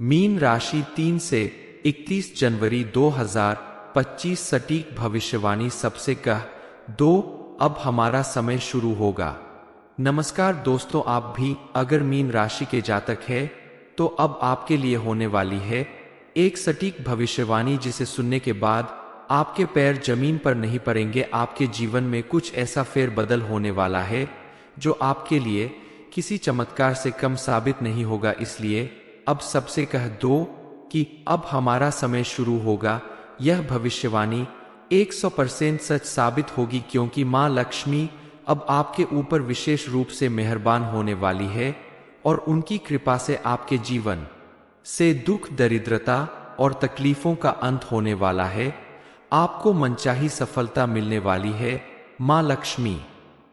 Mean राशि 3 से 31 जनवरी 2025 सटीक भविष्यवाणी सबसे कह दो। अब हमारा समय शुरू होगा। नमस्कार दोस्तों, आप भी अगर मीन राशि के जातक है तो अब आपके लिए होने वाली है एक सटीक भविष्यवाणी, जिसे सुनने के बाद आपके पैर जमीन पर नहीं पड़ेंगे। आपके जीवन में कुछ ऐसा फेरबदल होने वाला है जो आपके लिए किसी चमत्कार से कम साबित नहीं होगा। इसलिए अब सबसे कह दो कि अब हमारा समय शुरू होगा। यह भविष्यवाणी 100% सच साबित होगी, क्योंकि माँ लक्ष्मी अब आपके ऊपर विशेष रूप से मेहरबान होने वाली है और उनकी कृपा से आपके जीवन से दुख, दरिद्रता और तकलीफों का अंत होने वाला है। आपको मनचाही सफलता मिलने वाली है। माँ लक्ष्मी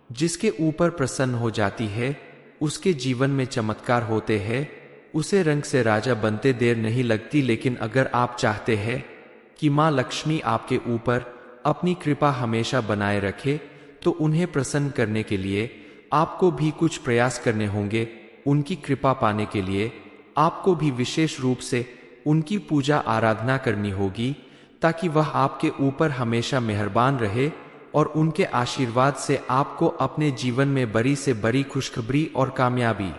जिसके ऊपर प्रसन्न हो जाती है उसके जीवन में चमत्कार होते हैं। उसे रंग से राजा बनते देर नहीं लगती। लेकिन अगर आप चाहते हैं कि माँ लक्ष्मी आपके ऊपर अपनी कृपा हमेशा बनाए रखे तो उन्हें प्रसन्न करने के लिए आपको भी कुछ प्रयास करने होंगे। उनकी कृपा पाने के लिए आपको भी विशेष रूप से उनकी पूजा आराधना करनी होगी, ताकि वह आपके ऊपर हमेशा मेहरबान रहे और उनके आशीर्वाद से आपको अपने जीवन में बड़ी से बड़ी खुशखबरी और कामयाबी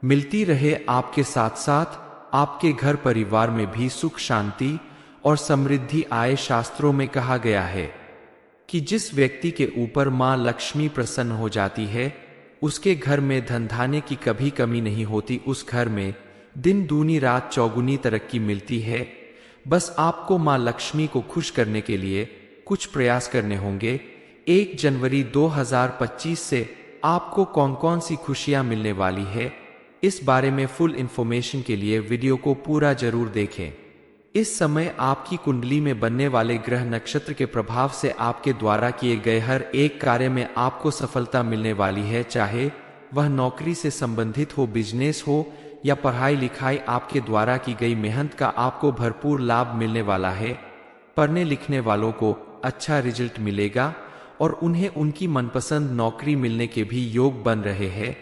मिलती रहे। आपके साथ साथ आपके घर परिवार में भी सुख, शांति और समृद्धि आए। शास्त्रों में कहा गया है कि जिस व्यक्ति के ऊपर माँ लक्ष्मी प्रसन्न हो जाती है उसके घर में धन धान्य की कभी कमी नहीं होती। उस घर में दिन दूनी रात चौगुनी तरक्की मिलती है। बस आपको माँ लक्ष्मी को खुश करने के लिए कुछ प्रयास करने होंगे। 1 जनवरी 2025 से आपको कौन कौन सी खुशियां मिलने वाली है, इस बारे में फुल इंफॉर्मेशन के लिए वीडियो को पूरा जरूर देखें। इस समय आपकी कुंडली में बनने वाले ग्रह नक्षत्र के प्रभाव से आपके द्वारा किए गए हर एक कार्य में आपको सफलता मिलने वाली है। चाहे वह नौकरी से संबंधित हो, बिजनेस हो या पढ़ाई लिखाई, आपके द्वारा की गई मेहनत का आपको भरपूर लाभ मिलने वाला है। पढ़ने लिखने वालों को अच्छा रिजल्ट मिलेगा और उन्हें उनकी मनपसंद नौकरी मिलने के भी योग बन रहे हैं।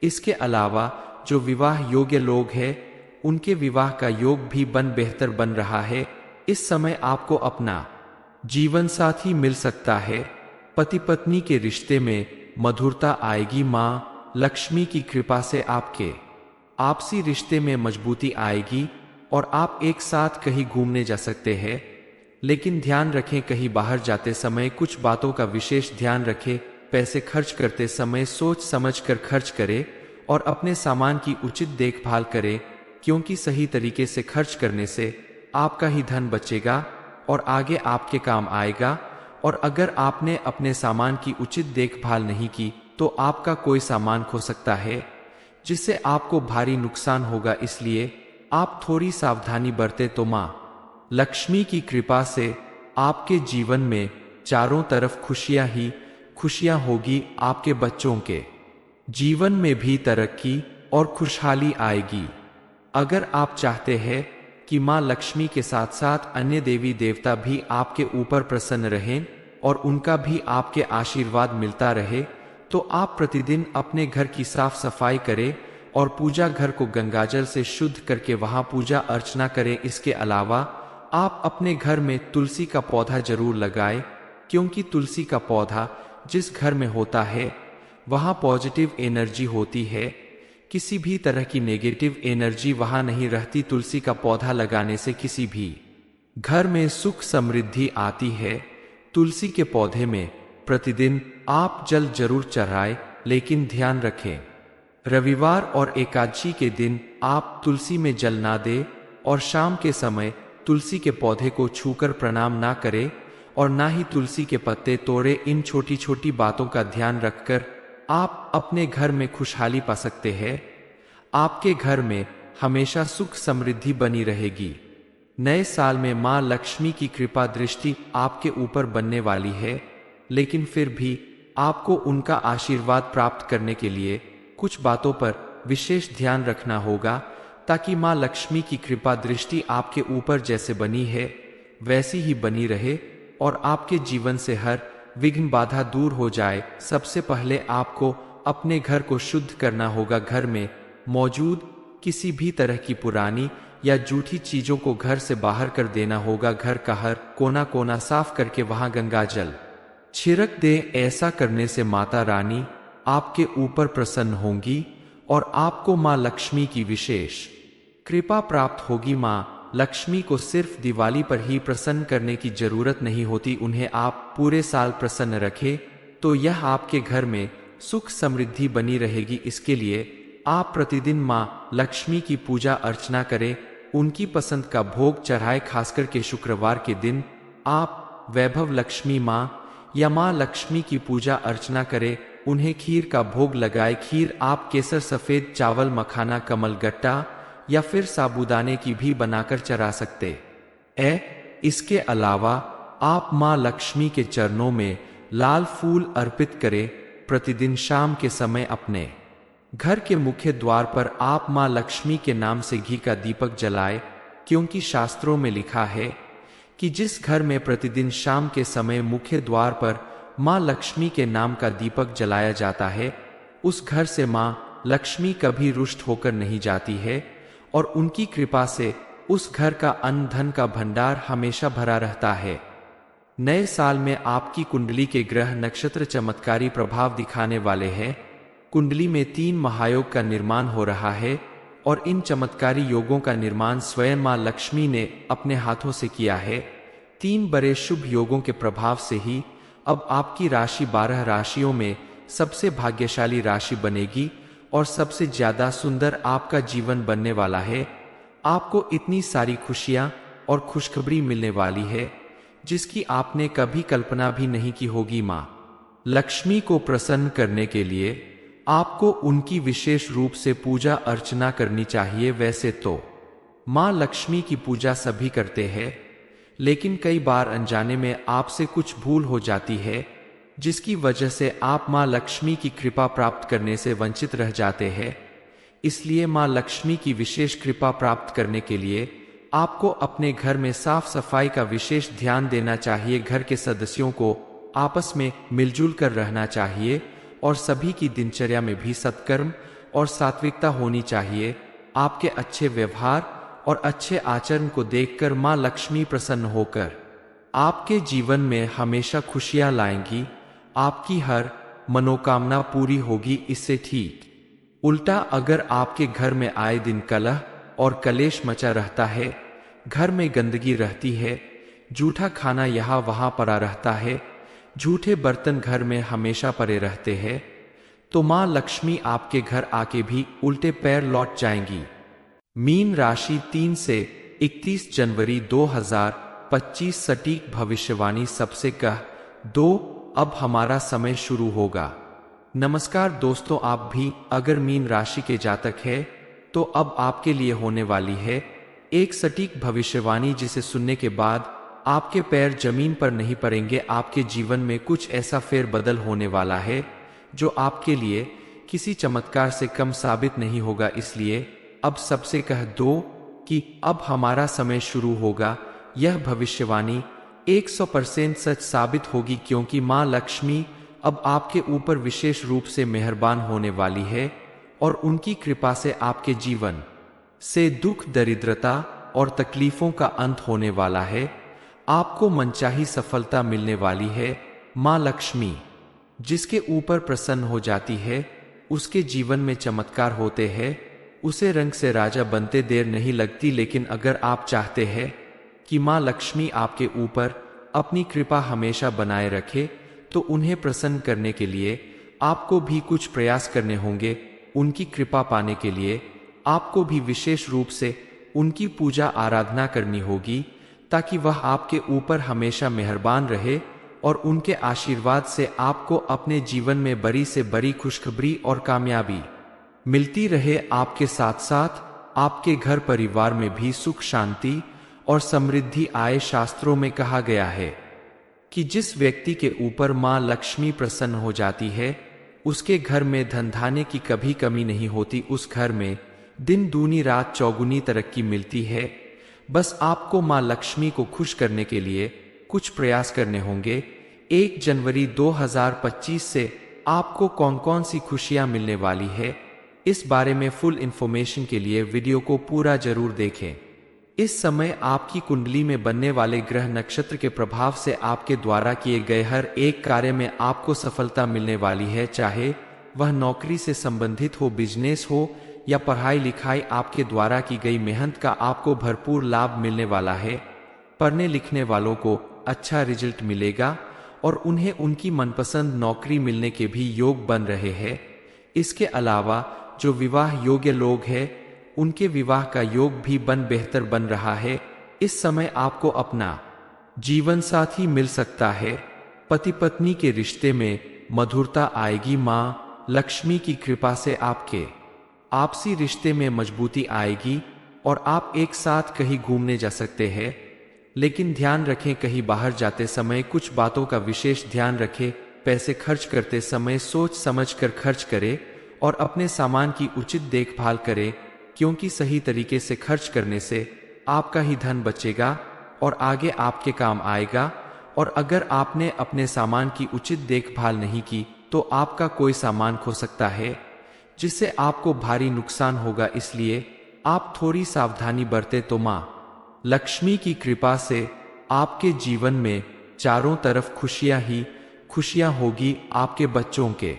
इसके अलावा जो विवाह योग्य लोग हैं उनके विवाह का योग भी बेहतर बन रहा है। इस समय आपको अपना जीवन साथी मिल सकता है। पति पत्नी के रिश्ते में मधुरता आएगी। माँ लक्ष्मी की कृपा से आपके आपसी रिश्ते में मजबूती आएगी और आप एक साथ कहीं घूमने जा सकते हैं। लेकिन ध्यान रखें, कहीं बाहर जाते समय कुछ बातों का विशेष ध्यान रखें। पैसे खर्च करते समय सोच समझ कर खर्च करें और अपने सामान की उचित देखभाल करें, क्योंकि सही तरीके से खर्च करने से आपका ही धन बचेगा और आगे आपके काम आएगा। और अगर आपने अपने सामान की उचित देखभाल नहीं की तो आपका कोई सामान खो सकता है, जिससे आपको भारी नुकसान होगा। इसलिए आप थोड़ी सावधानी बरते तो माँ लक्ष्मी की कृपा से आपके जीवन में चारों तरफ खुशियां ही खुशियां होगी। आपके बच्चों के जीवन में भी तरक्की और खुशहाली आएगी। अगर आप चाहते हैं कि माँ लक्ष्मी के साथ साथ अन्य देवी देवता भी आपके ऊपर प्रसन्न रहें और उनका भी आपके आशीर्वाद मिलता रहे, तो आप प्रतिदिन अपने घर की साफ सफाई करें और पूजा घर को गंगाजल से शुद्ध करके वहां पूजा अर्चना करें। इसके अलावा आप अपने घर में तुलसी का पौधा जरूर लगाएं, क्योंकि तुलसी का पौधा जिस घर में होता है वहां पॉजिटिव एनर्जी होती है। किसी भी तरह की नेगेटिव एनर्जी वहां नहीं रहती। तुलसी का पौधा लगाने से किसी भी घर में सुख समृद्धि आती है। तुलसी के पौधे में प्रतिदिन आप जल जरूर चढ़ाएं, लेकिन ध्यान रखें रविवार और एकादशी के दिन आप तुलसी में जल ना दें और शाम के समय तुलसी के पौधे को छूकर प्रणाम ना करें और ना ही तुलसी के पत्ते तोड़े। इन छोटी छोटी बातों का ध्यान रखकर आप अपने घर में खुशहाली पा सकते हैं। आपके घर में हमेशा सुख समृद्धि बनी रहेगी। नए साल में माँ लक्ष्मी की कृपा दृष्टि आपके ऊपर बनने वाली है, लेकिन फिर भी आपको उनका आशीर्वाद प्राप्त करने के लिए कुछ बातों पर विशेष ध्यान रखना होगा, ताकि माँ लक्ष्मी की कृपा दृष्टि आपके ऊपर जैसे बनी है वैसी ही बनी रहे और आपके जीवन से हर विघ्न बाधा दूर हो जाए। सबसे पहले आपको अपने घर को शुद्ध करना होगा। घर में मौजूद किसी भी तरह की पुरानी या जूठी चीजों को घर से बाहर कर देना होगा। घर का हर कोना कोना साफ करके वहां गंगा जल छिड़क दे। ऐसा करने से माता रानी आपके ऊपर प्रसन्न होंगी और आपको मां लक्ष्मी की विशेष कृपा प्राप्त होगी। मां लक्ष्मी को सिर्फ दिवाली पर ही प्रसन्न करने की जरूरत नहीं होती, उन्हें आप पूरे साल प्रसन्न रखें तो यह आपके घर में सुख समृद्धि बनी रहेगी। इसके लिए आप प्रतिदिन मां लक्ष्मी की पूजा अर्चना करें, उनकी पसंद का भोग चढ़ाए। खासकर के शुक्रवार के दिन आप वैभव लक्ष्मी मां या मां लक्ष्मी की पूजा अर्चना करें, उन्हें खीर का भोग लगाए। खीर आप केसर, सफेद चावल, मखाना, कमल गट्टा या फिर साबूदाने की भी बनाकर चढ़ा सकते हैं। इसके अलावा आप मां लक्ष्मी के चरणों में लाल फूल अर्पित करें। प्रतिदिन शाम के समय अपने घर के मुख्य द्वार पर आप मां लक्ष्मी के नाम से घी का दीपक जलाए, क्योंकि शास्त्रों में लिखा है कि जिस घर में प्रतिदिन शाम के समय मुख्य द्वार पर मां लक्ष्मी के नाम का दीपक जलाया जाता है, उस घर से मां लक्ष्मी कभी रुष्ट होकर नहीं जाती है और उनकी कृपा से उस घर का अन्न धन का भंडार हमेशा भरा रहता है। नए साल में आपकी कुंडली के ग्रह नक्षत्र चमत्कारी प्रभाव दिखाने वाले हैं। कुंडली में 3 महायोग का निर्माण हो रहा है और इन चमत्कारी योगों का निर्माण स्वयं मां लक्ष्मी ने अपने हाथों से किया है। 3 बड़े शुभ योगों के प्रभाव से ही अब आपकी राशि 12 राशियों में सबसे भाग्यशाली राशि बनेगी और सबसे ज्यादा सुंदर आपका जीवन बनने वाला है। आपको इतनी सारी खुशियां और खुशखबरी मिलने वाली है जिसकी आपने कभी कल्पना भी नहीं की होगी। मां लक्ष्मी को प्रसन्न करने के लिए आपको उनकी विशेष रूप से पूजा अर्चना करनी चाहिए। वैसे तो मां लक्ष्मी की पूजा सभी करते हैं, लेकिन कई बार अनजाने में आपसे कुछ भूल हो जाती है, जिसकी वजह से आप मां लक्ष्मी की कृपा प्राप्त करने से वंचित रह जाते हैं। इसलिए मां लक्ष्मी की विशेष कृपा प्राप्त करने के लिए आपको अपने घर में साफ सफाई का विशेष ध्यान देना चाहिए। घर के सदस्यों को आपस में मिलजुल कर रहना चाहिए और सभी की दिनचर्या में भी सत्कर्म और सात्विकता होनी चाहिए। आपके अच्छे व्यवहार और अच्छे आचरण को देखकर मां लक्ष्मी प्रसन्न होकर आपके जीवन में हमेशा खुशियां लाएंगी। आपकी हर मनोकामना पूरी होगी। इससे ठीक उल्टा अगर आपके घर में आए दिन कलह और कलेश मचा रहता है, घर में गंदगी रहती है, जूठा खाना यहाँ वहां पड़ा रहता है, झूठे बर्तन घर में हमेशा पड़े रहते हैं, तो मां लक्ष्मी आपके घर आके भी उल्टे पैर लौट जाएंगी। मीन राशि 3 से 31 जनवरी 2025 सटीक भविष्यवाणी सबसे कह दो। अब हमारा समय शुरू होगा। नमस्कार दोस्तों, आप भी अगर मीन राशि के जातक है तो अब आपके लिए होने वाली है एक सटीक भविष्यवाणी, जिसे सुनने के बाद आपके पैर जमीन पर नहीं पड़ेंगे। आपके जीवन में कुछ ऐसा फेरबदल होने वाला है जो आपके लिए किसी चमत्कार से कम साबित नहीं होगा। इसलिए अब सबसे कह दो कि अब हमारा समय शुरू होगा। यह भविष्यवाणी 100% सच साबित होगी, क्योंकि मां लक्ष्मी अब आपके ऊपर विशेष रूप से मेहरबान होने वाली है और उनकी कृपा से आपके जीवन से दुख, दरिद्रता और तकलीफों का अंत होने वाला है। आपको मनचाही सफलता मिलने वाली है। मां लक्ष्मी जिसके ऊपर प्रसन्न हो जाती है, उसके जीवन में चमत्कार होते हैं। उसे रंग से राजा बनते देर नहीं लगती। लेकिन अगर आप चाहते हैं कि मां लक्ष्मी आपके ऊपर अपनी कृपा हमेशा बनाए रखे, तो उन्हें प्रसन्न करने के लिए आपको भी कुछ प्रयास करने होंगे। उनकी कृपा पाने के लिए आपको भी विशेष रूप से उनकी पूजा आराधना करनी होगी, ताकि वह आपके ऊपर हमेशा मेहरबान रहे और उनके आशीर्वाद से आपको अपने जीवन में बड़ी से बड़ी खुशखबरी और कामयाबी मिलती रहे। आपके साथ साथ आपके घर परिवार में भी सुख, शांति और समृद्धि आए। शास्त्रों में कहा गया है कि जिस व्यक्ति के ऊपर मां लक्ष्मी प्रसन्न हो जाती है, उसके घर में धन धान्य की कभी कमी नहीं होती। उस घर में दिन दूनी रात चौगुनी तरक्की मिलती है। बस आपको मां लक्ष्मी को खुश करने के लिए कुछ प्रयास करने होंगे। 1 जनवरी 2025 से आपको कौन कौन सी खुशियां मिलने वाली है, इस बारे में फुल इंफॉर्मेशन के लिए वीडियो को पूरा जरूर देखें। इस समय आपकी कुंडली में बनने वाले ग्रह नक्षत्र के प्रभाव से आपके द्वारा किए गए हर एक कार्य में आपको सफलता मिलने वाली है, चाहे वह नौकरी से संबंधित हो, बिजनेस हो या पढ़ाई लिखाई। आपके द्वारा की गई मेहनत का आपको भरपूर लाभ मिलने वाला है। पढ़ने लिखने वालों को अच्छा रिजल्ट मिलेगा और उन्हें उनकी मनपसंद नौकरी मिलने के भी योग बन रहे हैं। इसके अलावा जो विवाह योग्य लोग हैं उनके विवाह का योग भी बेहतर बन रहा है। इस समय आपको अपना जीवन साथी मिल सकता है। पति पत्नी के रिश्ते में मधुरता आएगी। माँ लक्ष्मी की कृपा से आपके आपसी रिश्ते में मजबूती आएगी और आप एक साथ कहीं घूमने जा सकते हैं। लेकिन ध्यान रखें, कहीं बाहर जाते समय कुछ बातों का विशेष ध्यान रखें। पैसे खर्च करते समय सोच समझ कर खर्च करें और अपने सामान की उचित देखभाल करें, क्योंकि सही तरीके से खर्च करने से आपका ही धन बचेगा और आगे आपके काम आएगा। और अगर आपने अपने सामान की उचित देखभाल नहीं की तो आपका कोई सामान खो सकता है, जिससे आपको भारी नुकसान होगा। इसलिए आप थोड़ी सावधानी बरतें तो माँ लक्ष्मी की कृपा से आपके जीवन में चारों तरफ खुशियां ही खुशियां होगी। आपके बच्चों के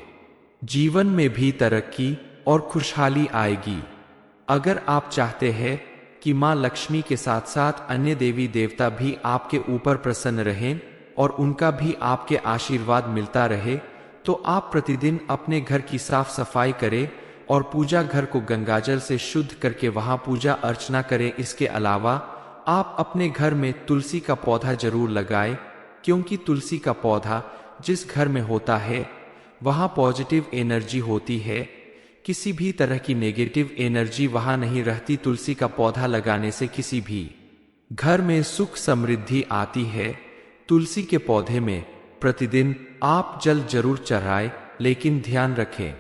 जीवन में भी तरक्की और खुशहाली आएगी। अगर आप चाहते हैं कि माँ लक्ष्मी के साथ साथ अन्य देवी देवता भी आपके ऊपर प्रसन्न रहें और उनका भी आपके आशीर्वाद मिलता रहे, तो आप प्रतिदिन अपने घर की साफ सफाई करें और पूजा घर को गंगाजल से शुद्ध करके वहां पूजा अर्चना करें। इसके अलावा आप अपने घर में तुलसी का पौधा जरूर लगाएं, क्योंकि तुलसी का पौधा जिस घर में होता है वहां पॉजिटिव एनर्जी होती है। किसी भी तरह की नेगेटिव एनर्जी वहां नहीं रहती। तुलसी का पौधा लगाने से किसी भी घर में सुख समृद्धि आती है। तुलसी के पौधे में प्रतिदिन आप जल जरूर चढ़ाएं, लेकिन ध्यान रखें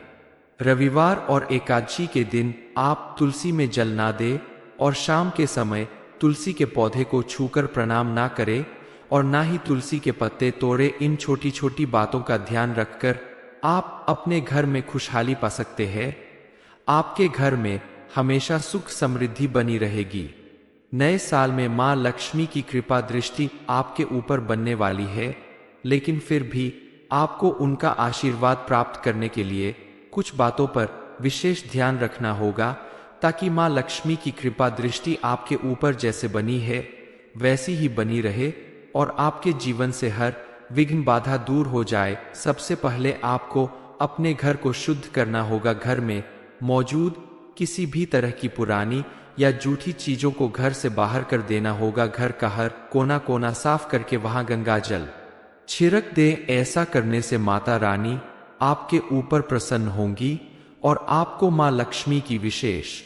रविवार और एकादशी के दिन आप तुलसी में जल ना दें और शाम के समय तुलसी के पौधे को छूकर प्रणाम ना करें और ना ही तुलसी के पत्ते तोड़े। इन छोटी छोटी बातों का ध्यान रखकर आप अपने घर में खुशहाली पा सकते हैं। आपके घर में हमेशा सुख समृद्धि बनी रहेगी। नए साल में माँ लक्ष्मी की कृपा दृष्टि आपके ऊपर बनने वाली है, लेकिन फिर भी आपको उनका आशीर्वाद प्राप्त करने के लिए कुछ बातों पर विशेष ध्यान रखना होगा, ताकि माँ लक्ष्मी की कृपा दृष्टि आपके ऊपर जैसे बनी है वैसी ही बनी रहे और आपके जीवन से हर विघ्न बाधा दूर हो जाए। सबसे पहले आपको अपने घर को शुद्ध करना होगा। घर में मौजूद किसी भी तरह की पुरानी या जूठी चीजों को घर से बाहर कर देना होगा। घर का हर कोना कोना साफ करके वहां गंगा जल छिड़क दे। ऐसा करने से माता रानी आपके ऊपर प्रसन्न होंगी और आपको माँ लक्ष्मी की विशेष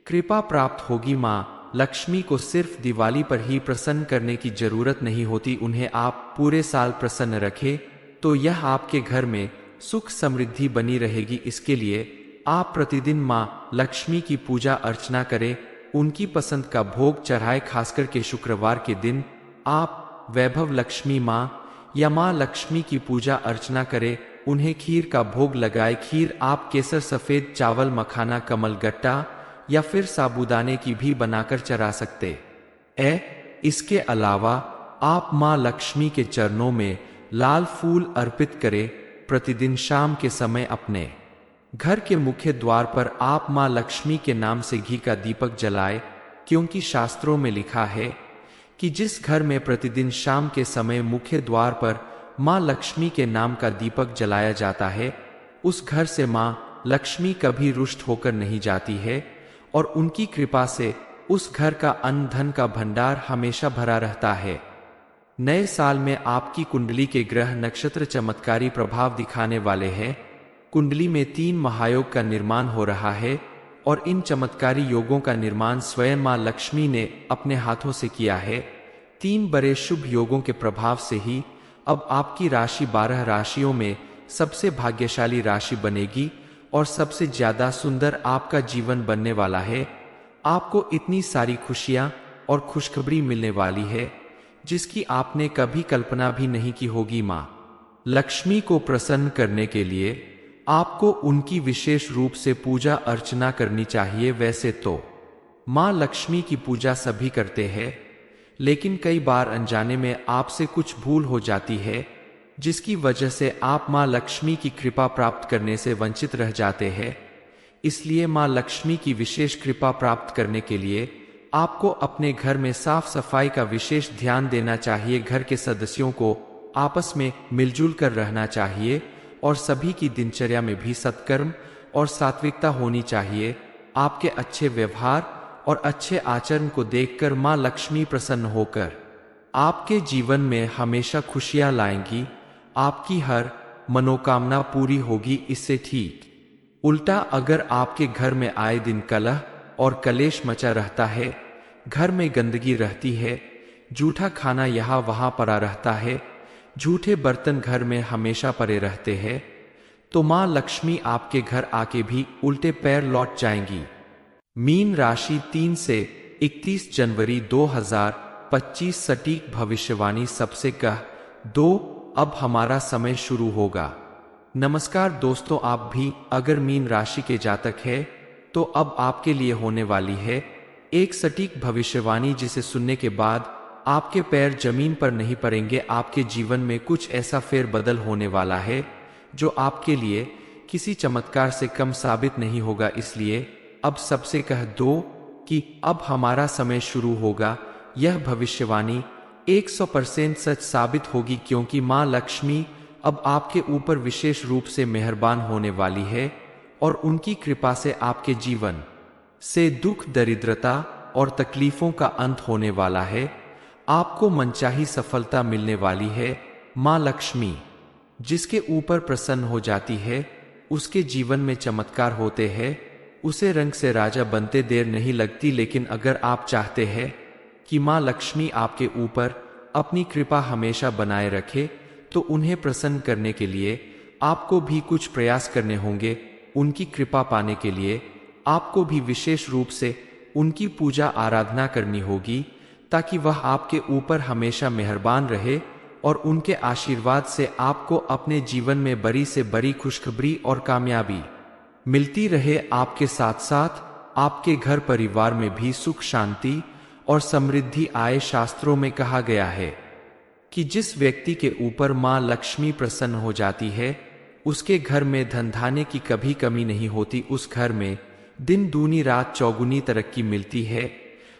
कृपा प्राप्त होगी। माँ लक्ष्मी को सिर्फ दिवाली पर ही प्रसन्न करने की जरूरत नहीं होती, उन्हें आप पूरे साल प्रसन्न रखें तो यह आपके घर में सुख समृद्धि बनी रहेगी। इसके लिए आप प्रतिदिन माँ लक्ष्मी की पूजा अर्चना करें, उनकी पसंद का भोग चढ़ाएं। खासकर के शुक्रवार के दिन आप वैभव लक्ष्मी माँ या माँ लक्ष्मी की पूजा अर्चना करें, उन्हें खीर का भोग लगाए। खीर आप केसर, सफेद चावल, मखाना, कमल गट्टा या फिर साबूदाने की भी बनाकर चढ़ा सकते हैं। इसके अलावा आप माँ लक्ष्मी के चरणों में लाल फूल अर्पित करें। प्रतिदिन शाम के समय अपने घर के मुख्य द्वार पर आप माँ लक्ष्मी के नाम से घी का दीपक जलाएं, क्योंकि शास्त्रों में लिखा है कि जिस घर में प्रतिदिन शाम के समय मुख्य द्वार पर माँ लक्ष्मी के नाम का दीपक जलाया जाता है, उस घर से माँ लक्ष्मी कभी रुष्ट होकर नहीं जाती है और उनकी कृपा से उस घर का अन्न धन का भंडार हमेशा भरा रहता है। नए साल में आपकी कुंडली के ग्रह नक्षत्र चमत्कारी प्रभाव दिखाने वाले हैं। कुंडली में 3 महायोग का निर्माण हो रहा है और इन चमत्कारी योगों का निर्माण स्वयं माँ लक्ष्मी ने अपने हाथों से किया है। 3 बड़े शुभ योगों के प्रभाव से ही अब आपकी राशि 12 राशियों में सबसे भाग्यशाली राशि बनेगी और सबसे ज्यादा सुंदर आपका जीवन बनने वाला है। आपको इतनी सारी खुशियां और खुशखबरी मिलने वाली है जिसकी आपने कभी कल्पना भी नहीं की होगी। माँ लक्ष्मी को प्रसन्न करने के लिए आपको उनकी विशेष रूप से पूजा अर्चना करनी चाहिए। वैसे तो माँ लक्ष्मी की पूजा सभी करते हैं, लेकिन कई बार अनजाने में आपसे कुछ भूल हो जाती है, जिसकी वजह से आप माँ लक्ष्मी की कृपा प्राप्त करने से वंचित रह जाते हैं। इसलिए माँ लक्ष्मी की विशेष कृपा प्राप्त करने के लिए आपको अपने घर में साफ सफाई का विशेष ध्यान देना चाहिए। घर के सदस्यों को आपस में मिलजुल कर रहना चाहिए और सभी की दिनचर्या में भी सत्कर्म और सात्विकता होनी चाहिए। आपके अच्छे व्यवहार और अच्छे आचरण को देखकर माँ लक्ष्मी प्रसन्न होकर आपके जीवन में हमेशा खुशियां लाएंगी। आपकी हर मनोकामना पूरी होगी। इससे ठीक उल्टा अगर आपके घर में आए दिन कलह और कलेश मचा रहता है, घर में गंदगी रहती है, जूठा खाना यहाँ वहां पड़ा रहता है, झूठे बर्तन घर में हमेशा पड़े रहते हैं, तो माँ लक्ष्मी आपके घर आके भी उल्टे पैर लौट जाएंगी। मीन राशि 3 से 31 जनवरी 2025 सटीक भविष्यवाणी सबसे कह दो। अब हमारा समय शुरू होगा। नमस्कार दोस्तों, आप भी अगर मीन राशि के जातक है तो अब आपके लिए होने वाली है एक सटीक भविष्यवाणी, जिसे सुनने के बाद आपके पैर जमीन पर नहीं पड़ेंगे। आपके जीवन में कुछ ऐसा फेरबदल होने वाला है जो आपके लिए किसी चमत्कार से कम साबित नहीं होगा। इसलिए अब सबसे कह दो कि अब हमारा समय शुरू होगा। यह भविष्यवाणी 100% सच साबित होगी, क्योंकि माँ लक्ष्मी अब आपके ऊपर विशेष रूप से मेहरबान होने वाली है और उनकी कृपा से आपके जीवन से दुख, दरिद्रता और तकलीफों का अंत होने वाला है। आपको मनचाही सफलता मिलने वाली है। माँ लक्ष्मी जिसके ऊपर प्रसन्न हो जाती है, उसके जीवन में चमत्कार होते हैं। उसे रंग से राजा बनते देर नहीं लगती। लेकिन अगर आप चाहते हैं कि माँ लक्ष्मी आपके ऊपर अपनी कृपा हमेशा बनाए रखे, तो उन्हें प्रसन्न करने के लिए आपको भी कुछ प्रयास करने होंगे। उनकी कृपा पाने के लिए आपको भी विशेष रूप से उनकी पूजा आराधना करनी होगी, ताकि वह आपके ऊपर हमेशा मेहरबान रहे और उनके आशीर्वाद से आपको अपने जीवन में बड़ी से बड़ी खुशखबरी और कामयाबी मिलती रहे। आपके साथ साथ आपके घर परिवार में भी सुख, शांति और समृद्धि आए। शास्त्रों में कहा गया है कि जिस व्यक्ति के ऊपर माँ लक्ष्मी प्रसन्न हो जाती है, उसके घर में धन धान्य की कभी कमी नहीं होती। उस घर में दिन दूनी रात चौगुनी तरक्की मिलती है।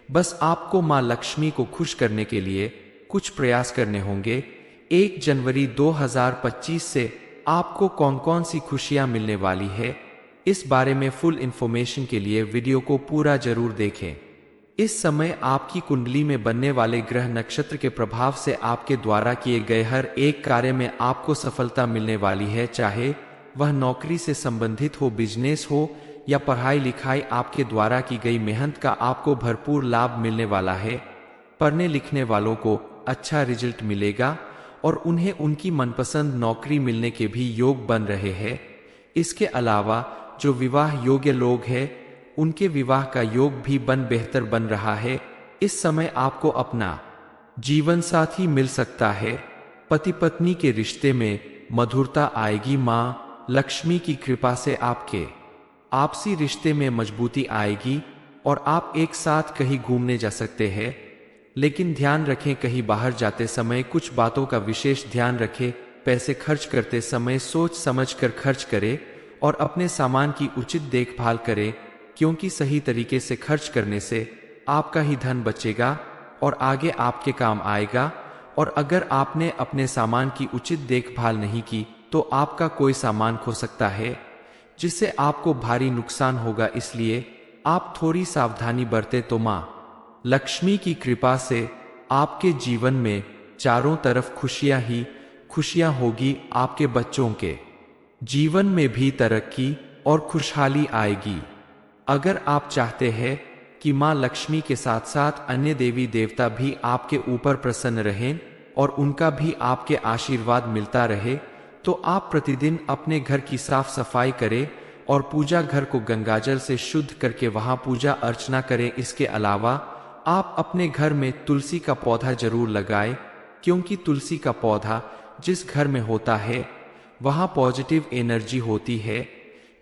बस आपको माँ लक्ष्मी को खुश करने के लिए कुछ प्रयास करने होंगे। 1 जनवरी 2025 से आपको कौन कौन सी खुशियां मिलने वाली है, इस बारे में फुल इंफॉर्मेशन के लिए वीडियो को पूरा जरूर देखें। इस समय आपकी कुंडली में बनने वाले ग्रह नक्षत्र के प्रभाव से आपके द्वारा किए गए हर एक कार्य में आपको सफलता मिलने वाली है। चाहे वह नौकरी से संबंधित हो, बिजनेस हो या पढ़ाई लिखाई, आपके द्वारा की गई मेहनत का आपको भरपूर लाभ मिलने वाला है। पढ़ने लिखने वालों को अच्छा रिजल्ट मिलेगा और उन्हें उनकी मनपसंद नौकरी मिलने के भी योग बन रहे हैं। इसके अलावा जो विवाह योग्य लोग हैं, उनके विवाह का योग भी बेहतर बन रहा है। इस समय आपको अपना जीवन साथी मिल सकता है। पति पत्नी के रिश्ते में मधुरता आएगी। माँ लक्ष्मी की कृपा से आपके आपसी रिश्ते में मजबूती आएगी और आप एक साथ कहीं घूमने जा सकते हैं। लेकिन ध्यान रखें, कहीं बाहर जाते समय कुछ बातों का विशेष ध्यान रखें। पैसे खर्च करते समय सोच समझ कर खर्च करें और अपने सामान की उचित देखभाल करें, क्योंकि सही तरीके से खर्च करने से आपका ही धन बचेगा और आगे आपके काम आएगा। और अगर आपने अपने सामान की उचित देखभाल नहीं की, तो आपका कोई सामान खो सकता है, जिससे आपको भारी नुकसान होगा। इसलिए आप थोड़ी सावधानी बरतें तो माँ लक्ष्मी की कृपा से आपके जीवन में चारों तरफ खुशियां ही खुशियां होगी। आपके बच्चों के जीवन में भी तरक्की और खुशहाली आएगी। अगर आप चाहते हैं कि माँ लक्ष्मी के साथ साथ अन्य देवी देवता भी आपके ऊपर प्रसन्न रहें और उनका भी आपके आशीर्वाद मिलता रहे, तो आप प्रतिदिन अपने घर की साफ सफाई करें और पूजा घर को गंगाजल से शुद्ध करके वहां पूजा अर्चना करें। इसके अलावा आप अपने घर में तुलसी का पौधा जरूर लगाएं, क्योंकि तुलसी का पौधा जिस घर में होता है, वहां पॉजिटिव एनर्जी होती है।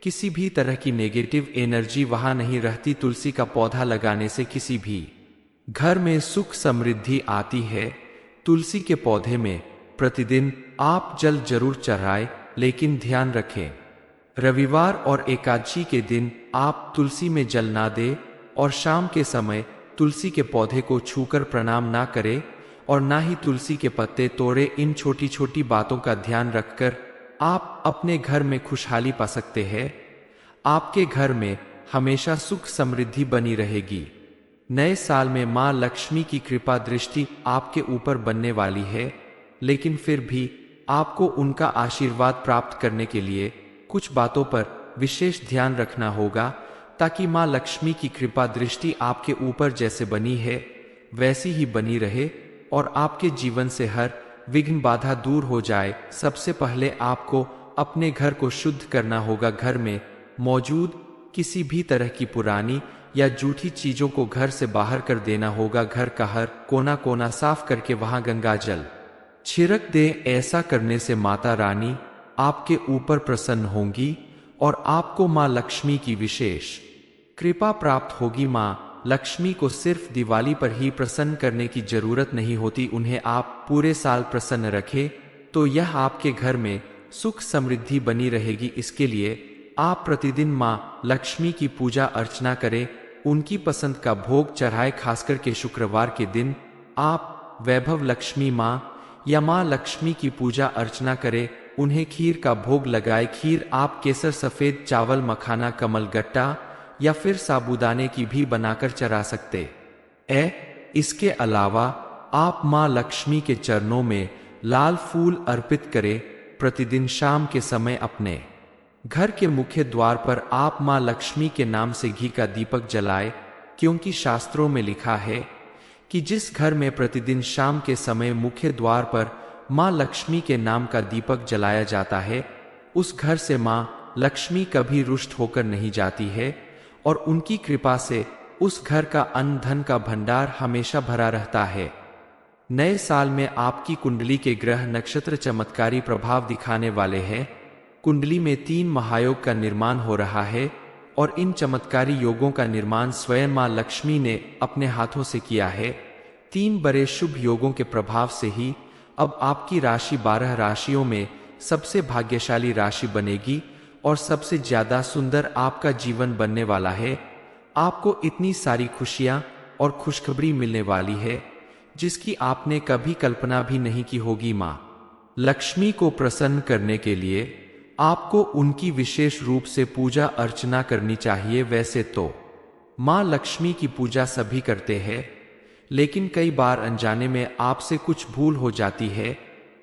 किसी भी तरह की नेगेटिव एनर्जी वहां नहीं रहती। तुलसी का पौधा लगाने से किसी भी घर में सुख समृद्धि आती है। तुलसी के पौधे में प्रतिदिन आप जल जरूर चढ़ाएं, लेकिन ध्यान रखें रविवार और एकादशी के दिन आप तुलसी में जल ना दें और शाम के समय तुलसी के पौधे को छूकर प्रणाम ना करें और ना ही तुलसी के पत्ते तोड़े। इन छोटी छोटी बातों का ध्यान रखकर आप अपने घर में खुशहाली पा सकते हैं। आपके घर में हमेशा सुख समृद्धि बनी रहेगी। नए साल में मां लक्ष्मी की कृपा दृष्टि आपके ऊपर बनने वाली है, लेकिन फिर भी आपको उनका आशीर्वाद प्राप्त करने के लिए कुछ बातों पर विशेष ध्यान रखना होगा, ताकि मां लक्ष्मी की कृपा दृष्टि आपके ऊपर जैसे बनी है वैसी ही बनी रहे और आपके जीवन से हर विघ्न बाधा दूर हो जाए। सबसे पहले आपको अपने घर को शुद्ध करना होगा। घर में मौजूद किसी भी तरह की पुरानी या जूठी चीजों को घर से बाहर कर देना होगा। घर का हर कोना कोना साफ करके वहां गंगा जल छिड़क दे। ऐसा करने से माता रानी आपके ऊपर प्रसन्न होंगी और आपको मां लक्ष्मी की विशेष कृपा प्राप्त होगी। मां लक्ष्मी को सिर्फ दिवाली पर ही प्रसन्न करने की जरूरत नहीं होती, उन्हें आप पूरे साल प्रसन्न रखें तो यह आपके घर में सुख समृद्धि बनी रहेगी। इसके लिए आप प्रतिदिन मां लक्ष्मी की पूजा अर्चना करें, उनकी पसंद का भोग चढ़ाए। खासकर के शुक्रवार के दिन आप वैभव लक्ष्मी मां या मां लक्ष्मी की पूजा अर्चना करें, उन्हें खीर का भोग लगाए। खीर आप केसर, सफेद चावल, मखाना, कमल गट्टा या फिर साबूदाने की भी बनाकर चढ़ा सकते हैं। इसके अलावा आप मां लक्ष्मी के चरणों में लाल फूल अर्पित करें। प्रतिदिन शाम के समय अपने घर के मुख्य द्वार पर आप मां लक्ष्मी के नाम से घी का दीपक जलाए, क्योंकि शास्त्रों में लिखा है कि जिस घर में प्रतिदिन शाम के समय मुख्य द्वार पर मां लक्ष्मी के नाम का दीपक जलाया जाता है, उस घर से मां लक्ष्मी कभी रुष्ट होकर नहीं जाती है और उनकी कृपा से उस घर का अन्न धन का भंडार हमेशा भरा रहता है। नए साल में आपकी कुंडली के ग्रह नक्षत्र चमत्कारी प्रभाव दिखाने वाले हैं। कुंडली में 3 महायोग का निर्माण हो रहा है और इन चमत्कारी योगों का निर्माण स्वयं मां लक्ष्मी ने अपने हाथों से किया है। 3 बड़े शुभ योगों के प्रभाव से ही अब आपकी राशि 12 राशियों में सबसे भाग्यशाली राशि बनेगी और सबसे ज्यादा सुंदर आपका जीवन बनने वाला है। आपको इतनी सारी खुशियां और खुशखबरी मिलने वाली है जिसकी आपने कभी कल्पना भी नहीं की होगी। मां लक्ष्मी को प्रसन्न करने के लिए आपको उनकी विशेष रूप से पूजा अर्चना करनी चाहिए। वैसे तो मां लक्ष्मी की पूजा सभी करते हैं, लेकिन कई बार अनजाने में आपसे कुछ भूल हो जाती है,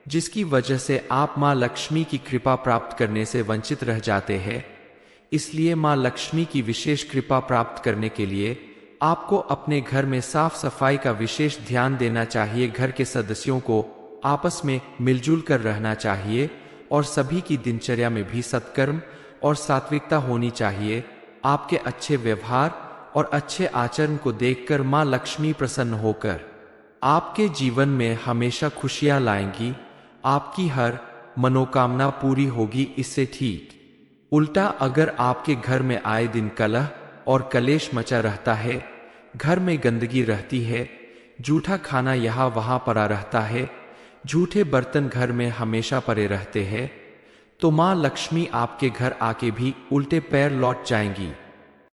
जिसकी वजह से आप मां लक्ष्मी की कृपा प्राप्त करने से वंचित रह जाते हैं। इसलिए मां लक्ष्मी की विशेष कृपा प्राप्त करने के लिए आपको अपने घर में साफ सफाई का विशेष ध्यान देना चाहिए। घर के सदस्यों को आपस में मिलजुल कर रहना चाहिए और सभी की दिनचर्या में भी सत्कर्म और सात्विकता होनी चाहिए। आपके अच्छे व्यवहार और अच्छे आचरण को देखकर मां लक्ष्मी प्रसन्न होकर आपके जीवन में हमेशा खुशियां लाएंगी। आपकी हर मनोकामना पूरी होगी। इससे ठीक उल्टा अगर आपके घर में आए दिन कलह और कलेश मचा रहता है, घर में गंदगी रहती है, जूठा खाना यहाँ वहां पड़ा रहता है, झूठे बर्तन घर में हमेशा पड़े रहते हैं, तो मां लक्ष्मी आपके घर आके भी उल्टे पैर लौट जाएंगी।